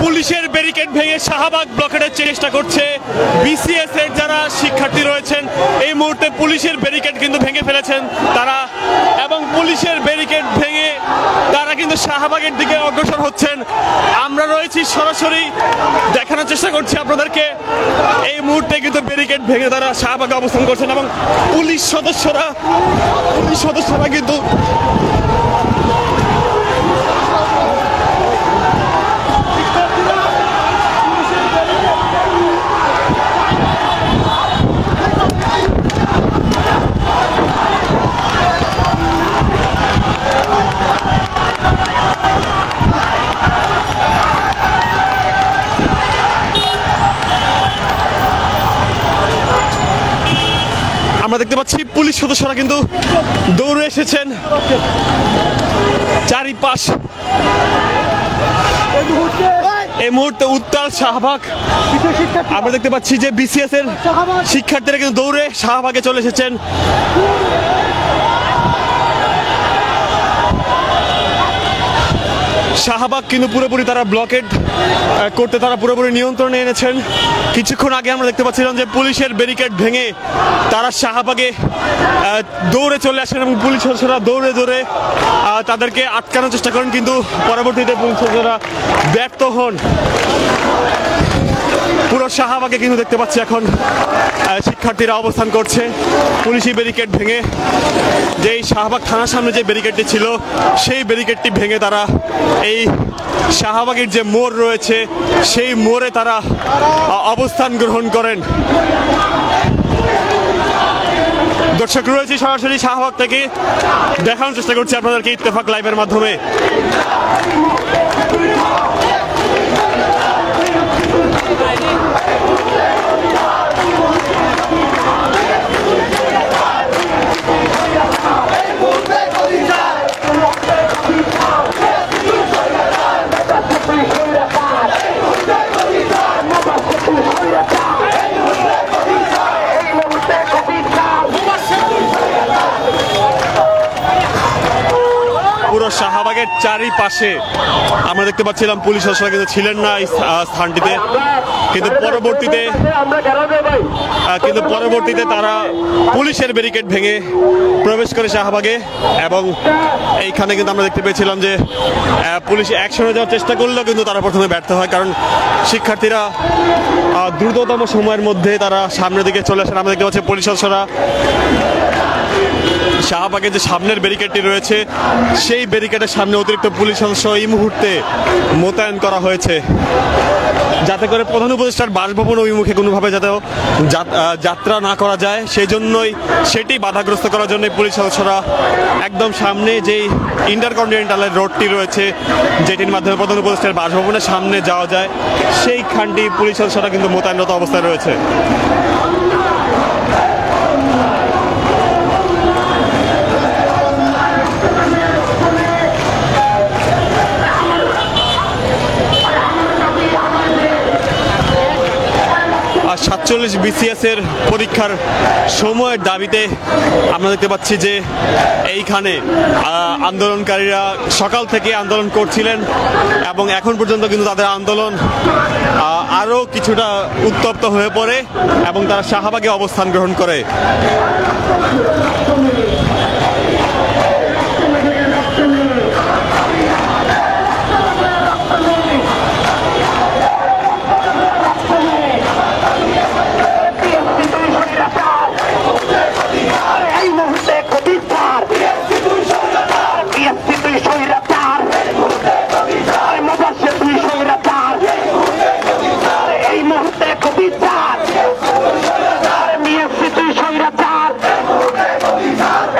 পুলিশের ব্যারিকেড ভেঙে শাহবাগ ব্লকেটের চেষ্টা করছে বিসিএস এর যারা শিক্ষার্থী রয়েছেন। এই মুহূর্তে পুলিশের ব্যারিকেড কিন্তু ভেঙে ফেলেছেন তারা, এবং পুলিশের ব্যারিকেড ভেঙে তারা কিন্তু শাহবাগের দিকে অগ্রসর হচ্ছেন। আমরা রয়েছি সরাসরি দেখানোর চেষ্টা করছি আপনাদেরকে। এই মুহূর্তে কিন্তু ব্যারিকেড ভেঙে তারা শাহবাগে অবস্থান করছেন এবং পুলিশ সদস্যরা কিন্তু আমরা দেখতে পাচ্ছি পুলিশ সদস্যরা কিন্তু দৌড়ে এসেছেন চারিপাশ। এই মুহূর্তে উত্তাল শাহবাগ। আমরা দেখতে পাচ্ছি যে বিসিএস এর শিক্ষার্থীরা কিন্তু দৌড়ে শাহবাগে চলে এসেছেন। শাহবাগ কিন্তু পুরোপুরি তারা ব্লকেড করতে তারা পুরোপুরি নিয়ন্ত্রণে এনেছেন। কিছুক্ষণ আগে আমরা দেখতে পাচ্ছিলাম যে পুলিশের ব্যারিকেড ভেঙে তারা শাহবাগে দৌড়ে চলে আসেন এবং পুলিশ সদস্যরা দৌড়ে তাদেরকে আটকানোর চেষ্টা করেন, কিন্তু পরবর্তীতে পুলিশ সদস্যরা ব্যর্থ হন। পুরো শাহবাগে কিন্তু দেখতে পাচ্ছি এখন শিক্ষার্থীরা অবস্থান করছে পুলিশি ব্যারিকেড ভেঙে। যেই শাহবাগ থানার সামনে যে ব্যারিকেডটি ছিল সেই ব্যারিকেডটি ভেঙে তারা এই শাহবাগের যে মোড় রয়েছে সেই মোড়ে তারা অবস্থান গ্রহণ করেন। দর্শক রয়েছে সরাসরি শাহবাগ থেকে দেখানোর চেষ্টা করছি আপনাদেরকে ইত্তেফাক লাইভের মাধ্যমে। পুরো শাহবাগের চারিপাশে আমরা দেখতে পাচ্ছিলাম পুলিশ সদস্যরা কিন্তু ছিলেন না এই স্থানটিতে, কিন্তু পরবর্তীতে তারা পুলিশের ব্যারিকেড ভেঙে প্রবেশ করে শাহবাগে। এবং এইখানে কিন্তু আমরা দেখতে পেয়েছিলাম যে পুলিশ অ্যাকশনে যাওয়ার চেষ্টা করলেও কিন্তু তারা প্রথমে ব্যর্থ হয়, কারণ শিক্ষার্থীরা দ্রুততম সময়ের মধ্যে তারা সামনের দিকে চলে আসেন। আমরা দেখতে পাচ্ছি পুলিশ সদস্যরা শাহবাগের যে সামনের ব্যারিকেডটি রয়েছে সেই ব্যারিকেডের সামনে অতিরিক্ত পুলিশ সদস্য এই মুহূর্তে মোতায়েন করা হয়েছে, যাতে করে প্রধান উপদেষ্টার বাসভবন অভিমুখে কোনোভাবে যাতে যাত্রা না করা যায়, সেই জন্যই সেটি বাধাগ্রস্ত করার জন্য পুলিশ সদস্যরা একদম সামনে যেই ইন্টারকন্টিনেন্টালের রোডটি রয়েছে যেটির মাধ্যমে প্রধান উপদেষ্টার বাসভবনের সামনে যাওয়া যায় সেইখানটি পুলিশ সদস্যরা কিন্তু মোতায়েনরত অবস্থায় রয়েছে। আর 47 বিসিএস এর পরীক্ষার সময়ের দাবিতে আমরা দেখতে পাচ্ছি যে এইখানে আন্দোলনকারীরা সকাল থেকে আন্দোলন করছিলেন এবং এখন পর্যন্ত কিন্তু তাদের আন্দোলন আরও কিছুটা উত্তপ্ত হয়ে পড়ে এবং তারা শাহবাগে অবস্থান গ্রহণ করে।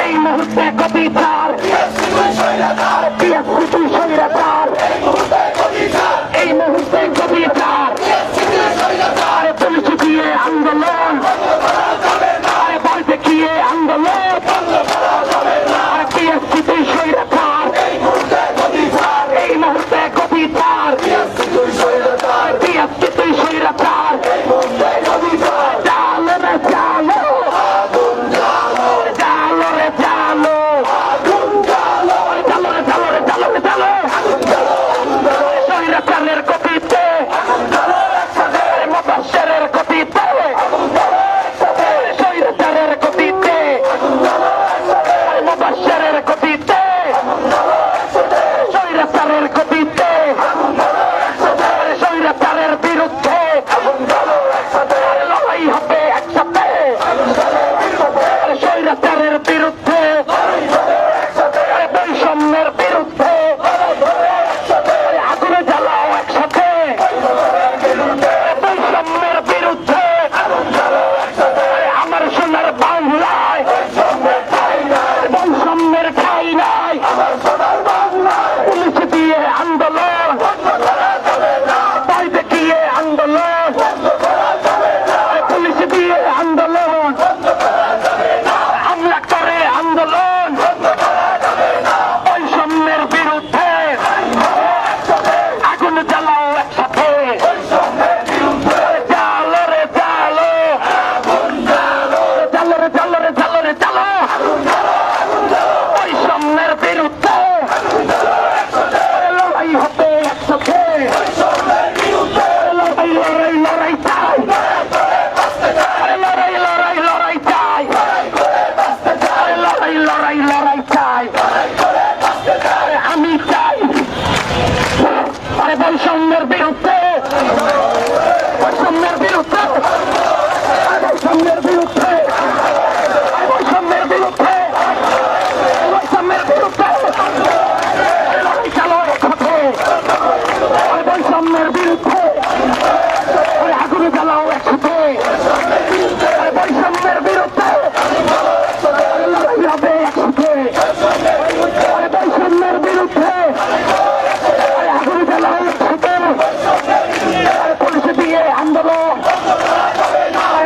এই বৈষম্যের বিরুদ্ধে বৈষম্যের বিরুদ্ধে বৈষম্যের বিরুদ্ধে বৈষম্যের বিরুদ্ধে বৈষম্যের বিরুদ্ধে লড়াই চালো একসাথে বৈষম্যের বিরুদ্ধে আগুনে জ্বালাও একসাথে বৈষম্যের বিরুদ্ধে লড়াই হবে একসাথে বৈষম্যের বিরুদ্ধে আগুনে জ্বালাও একসাথে পুলিশে দিয়ে আন্দোলন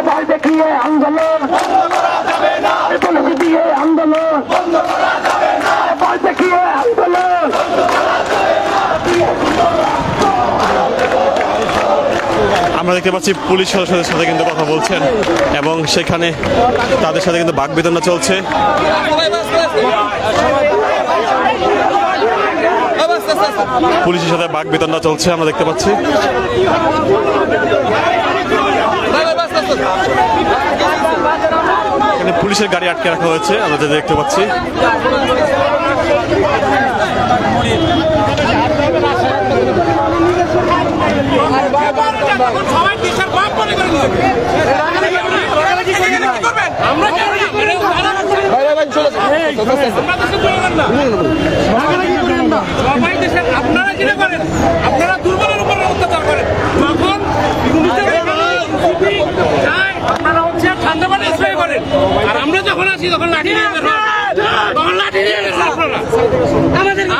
ভয় দেখিয়ে আন্দোলন পুলিশে দিয়ে আন্দোলন ভয় দেখিয়ে আন্দোলন আমরা দেখতে পাচ্ছি পুলিশ সদস্যদের সাথে কিন্তু কথা বলছেন এবং সেখানে তাদের সাথে কিন্তু বাকবিতণ্ডা চলছে। পুলিশের সাথে বাকবিতণ্ডা চলছে আমরা দেখতে পাচ্ছি। এখানে পুলিশের গাড়ি আটকে রাখা হয়েছে আমরা যেটা দেখতে পাচ্ছি। আপনারা যেটা করেন আপনারা দুর্বলের উপর অত্যাচার করেন যখন আপনারা হচ্ছে ঠান্ডা পানি স্প্রে করেন আর আমরা যখন আসি তখন লাঠি নিয়ে তখন লাঠি নিয়ে গেছেন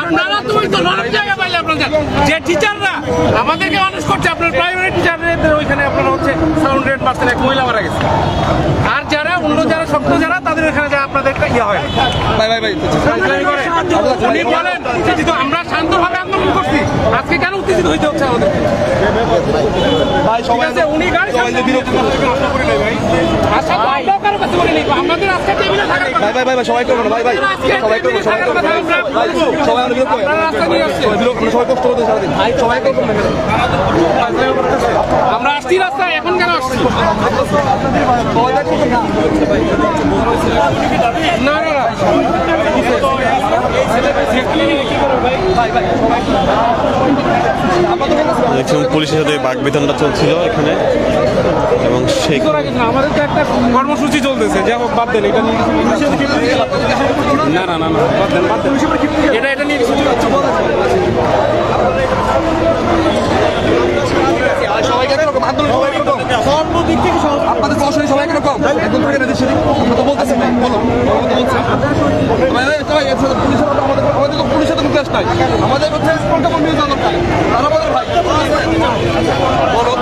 আপনারা তুমি তো নরম জায়গা পাইলে আপনাদের যে টিচাররা আমাদেরকে মানুষ করছে আপনার প্রাইমারি টিচারদের ওইখানে আপনারা হচ্ছে 700% এক মহিলা মারা গেছে আর যারা অন্য যারা শক্ত যারা তাদের এখানে যা আপনাদের একটা ইয়ে হয় উনি বলেন উত্তেজিত আমরা শান্তভাবে আন্দোলন করছি আজকে কেন উত্তেজিত হইতে হচ্ছে আমাদের উনি গাড়ি আমাদের আজকে টেবিলে থাকার কথা সবাই করবো না ভাই ভাই সবাই করবো সবাই সবাই আমরা আসছি রাস্তায় এখন কেন আসছি না না না পুলিশের সাথে বাকবিতণ্ডা চলছিল এখানে এবং সেই আমাদের তো একটা কর্মসূচি চলতেছে যা হোক বাদ দেন এটা না না না না বাদ দেন এটা নিয়ে সবাই কিরকম আন্দোলন সবাই কিরকম সর্বদিক থেকে আপনাদের প্রশাসন সবাই কিরকম একদম থাকে না দেশের আমরা তো বলতেছি ভাই বলো আমাদের তো পুলিশের তো মুখে নাই আমাদের হচ্ছে কোনটা নিউজ দরকার তারা বলে ভাই বলো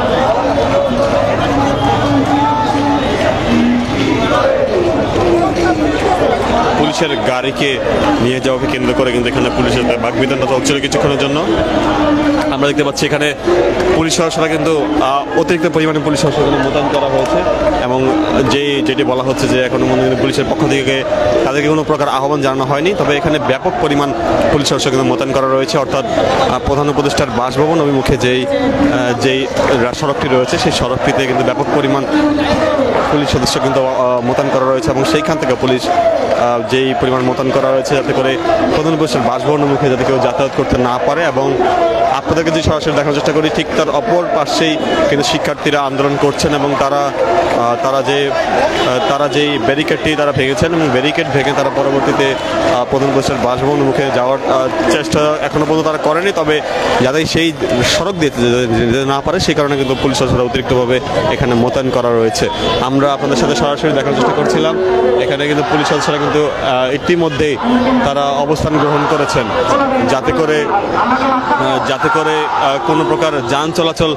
পুলিশের গাড়িকে নিয়ে যাওয়াকে কেন্দ্র করে কিন্তু এখানে পুলিশের বাকবিতণ্ডা চলছিল কিছুক্ষণের জন্য। আমরা দেখতে পাচ্ছি এখানে পুলিশ সদস্যরা কিন্তু অতিরিক্ত পরিমাণে পুলিশ সদস্য মোতায়েন করা হয়েছে এবং যেটি বলা হচ্ছে যে এখনো পুলিশের পক্ষ থেকে তাদেরকে কোনো প্রকার আহ্বান জানানো হয়নি, তবে এখানে ব্যাপক পরিমাণ পুলিশ সদস্য কিন্তু মোতায়েন করা রয়েছে। অর্থাৎ প্রধান উপদেষ্টার বাসভবন অভিমুখে যেই সড়কটি রয়েছে সেই সড়কটিতে কিন্তু ব্যাপক পরিমাণ পুলিশ সদস্য কিন্তু মোতায়েন করা রয়েছে এবং সেইখান থেকে পুলিশ যেই পরিমাণ মোতায়েন করা রয়েছে যাতে করে প্রধান উপদেষ্টার বাসভবনের মুখে যাতে কেউ যাতায়াত করতে না পারে। এবং আপনাদেরকে যদি সরাসরি দেখানোর চেষ্টা করি ঠিক তার অপর পাশেই কিন্তু শিক্ষার্থীরা আন্দোলন করছেন এবং তারা যেই ব্যারিকেডটি তারা ভেঙেছেন এবং ব্যারিকেড ভেঙে তারা পরবর্তীতে প্রধান উপদেষ্টার বাসভবনের মুখে যাওয়ার চেষ্টা এখনো পর্যন্ত তারা করেনি, তবে যাতে সেই সড়ক দিয়ে যেতে না পারে সেই কারণে কিন্তু পুলিশ সদস্যরা অতিরিক্তভাবে এখানে মোতায়েন করা রয়েছে। আমরা আপনাদের সাথে সরাসরি দেখার চেষ্টা করছিলাম এখানে কিন্তু পুলিশ সদস্যরা কিন্তু ইতিমধ্যেই তারা অবস্থান গ্রহণ করেছেন যাতে করে কোনো প্রকার যান চলাচল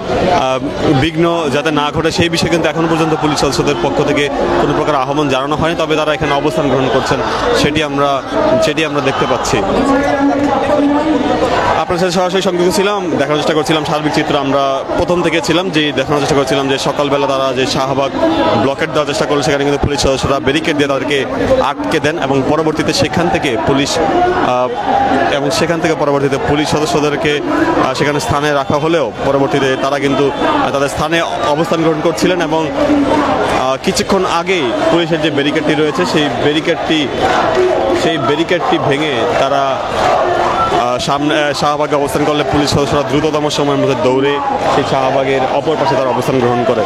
বিঘ্ন যাতে না ঘটে সেই বিষয়ে কিন্তু এখন পর্যন্ত পুলিশ সদস্যদের পক্ষ থেকে কোনো প্রকার আহ্বান জানানো হয়নি, তবে তারা এখানে অবস্থান গ্রহণ করছেন সেটি আমরা দেখতে পাচ্ছি। আপনার সাথে সরাসরি সংযুক্ত ছিলাম, দেখানোর চেষ্টা করছিলাম সার্বিক চিত্র। আমরা প্রথম থেকে ছিলাম দেখানোর চেষ্টা করছিলাম যে সকালবেলা তারা যে শাহবাগ ব্লকেট দেওয়ার চেষ্টা করলো সেখানে কিন্তু পুলিশ সদস্যরা ব্যারিকেড দিয়ে তাদেরকে আটকে দেন এবং পরবর্তীতে সেখান থেকে পুলিশ সদস্যদেরকে সেখানে স্থানে রাখা হলেও পরবর্তীতে তারা কিন্তু তাদের স্থানে অবস্থান গ্রহণ করছিলেন এবং কিছুক্ষণ আগেই পুলিশের যে ব্যারিকেডটি রয়েছে সেই ব্যারিকেডটি ভেঙে তারা সামনে শাহবাগে অবস্থান করলে পুলিশ সদস্যরা দ্রুততম সময়ের মধ্যে দৌড়ে সেই শাহবাগের অপর পাশে তারা অবস্থান গ্রহণ করে।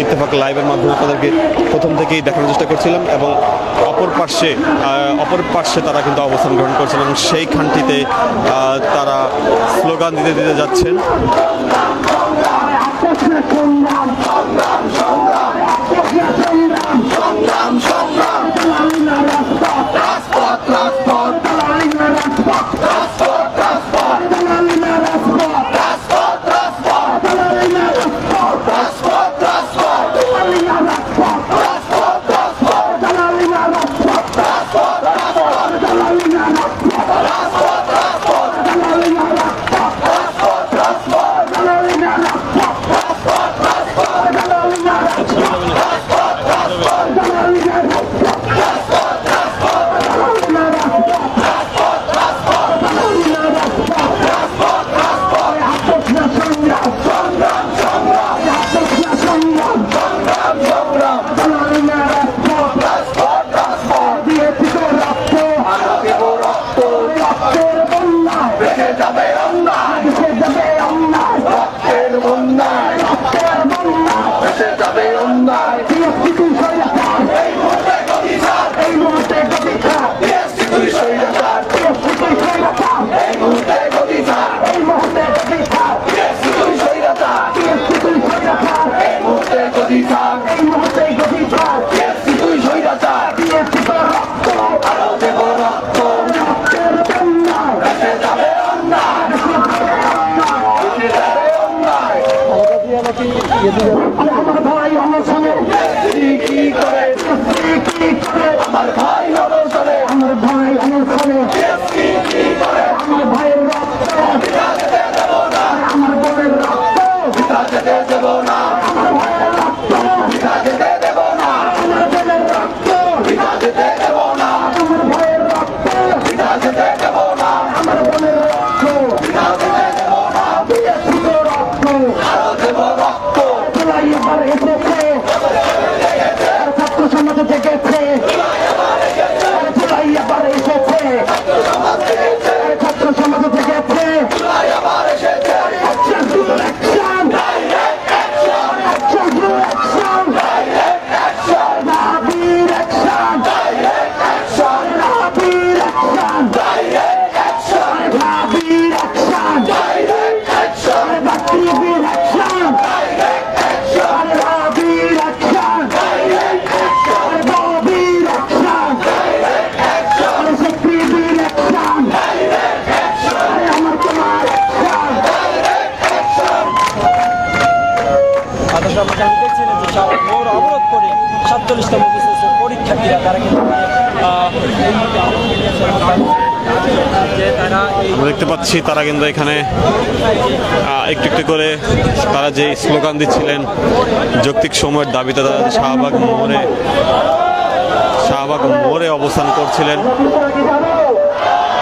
ইত্তেফাক লাইভের মাধ্যমে আপনাদেরকে প্রথম থেকেই দেখানোর চেষ্টা করছিলাম এবং অপর পার্শ্বে তারা কিন্তু অবস্থান গ্রহণ করছেন এবং সেইখানটিতে তারা স্লোগান দিতে দিতে যাচ্ছেন। আমার ভাই অনশনে আমার ভাই অনশনে আমার ভাই অনশনে আমার ভাইয়ের রক্ত আমার বোনের রক্ত দেব না আমার ভাইয়ের রক্ত দেব না আমার বোনের রক্ত দেব না আমার ভাইয়ের রক্ত দেব না আমার বোনের রক্ত দেব না রক্ত এবার এসেছে ছাত্র সমাজে জেগেছে এবার এসেছে ছাত্র সমাজে জেগেছে অবরোধ করে 47তম বিসিএসের পরীক্ষার্থীরা তারা কিন্তু আমরা দেখতে পাচ্ছি তারা কিন্তু এখানে একটু একটু করে তারা যে স্লোগান দিচ্ছিলেন যৌক্তিক সময়ের দাবিতে তারা শাহবাগ মোড়ে অবস্থান করছিলেন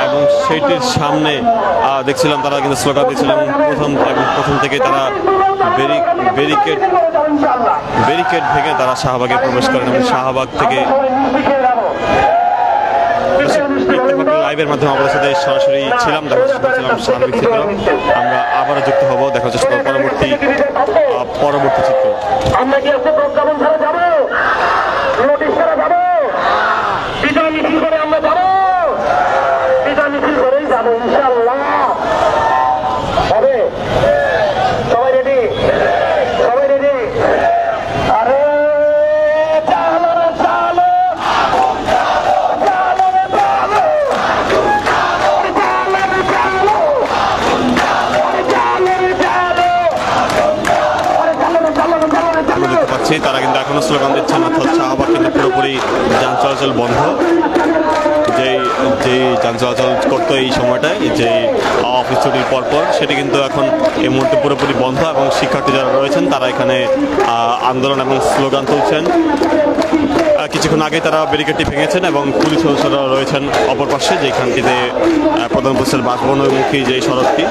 এবং সেইটির সামনে দেখছিলাম তারা কিন্তু স্লোগান দিচ্ছিলেন প্রথম থেকে তারা ব্যারিকেড ভেঙে তারা শাহবাগে প্রবেশ করেন এবং শাহবাগ থেকে লাইভের মাধ্যমে আমাদের সাথে সরাসরি ছিলাম, দেখার চেষ্টা করছিলাম সার্বিক চিত্র। আমরা আবারও যুক্ত হব, দেখার চেষ্টা করব পরবর্তী চিত্র। আমরা কি আজকে প্রজ্ঞাপন ছাড়া যাবো, নোটিশ ছাড়া যাবো, বিজয় মিছিল করে আমরা যাবো, বিজয় মিছিল করেই যাবো ইনশাআল্লাহ। হবে সবাই রেডি, সবাই রেডি? আরে চালো রে চালো, চালো রে চালো, চালো রে চালো, চালো রে চালো, আমরা দেখতে পাচ্ছি তারা কিন্তু এখনো স্লোগান দিচ্ছেন, অর্থাৎ শাহবাগ কিন্তু পুরোপুরি যান চলাচল বন্ধ। যে যান চলাচল করতো এই সময়টায়, যে অফিস ছুটির পরপর, সেটি কিন্তু এখন এই মুহূর্তে পুরোপুরি বন্ধ এবং শিক্ষার্থী যারা রয়েছেন তারা এখানে আন্দোলন এবং স্লোগান তুলছেন। কিছুক্ষণ আগে তারা ব্যারিকেডটি ভেঙেছেন এবং পুলিশ সদস্যরা রয়েছেন অপর পাশে, যেখানটিতে প্রধান উপস্থিত বাসভবনমুখী যে সড়কটি,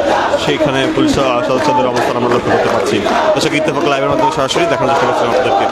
সেইখানে পুলিশ সদস্যদের অবস্থান আমরা লক্ষ্য করতে পারছি। দর্শক, ইত্তেফাক লাইভের মাধ্যমে সরাসরি দেখানোর চেষ্টা করছিলাম আপনাদেরকে।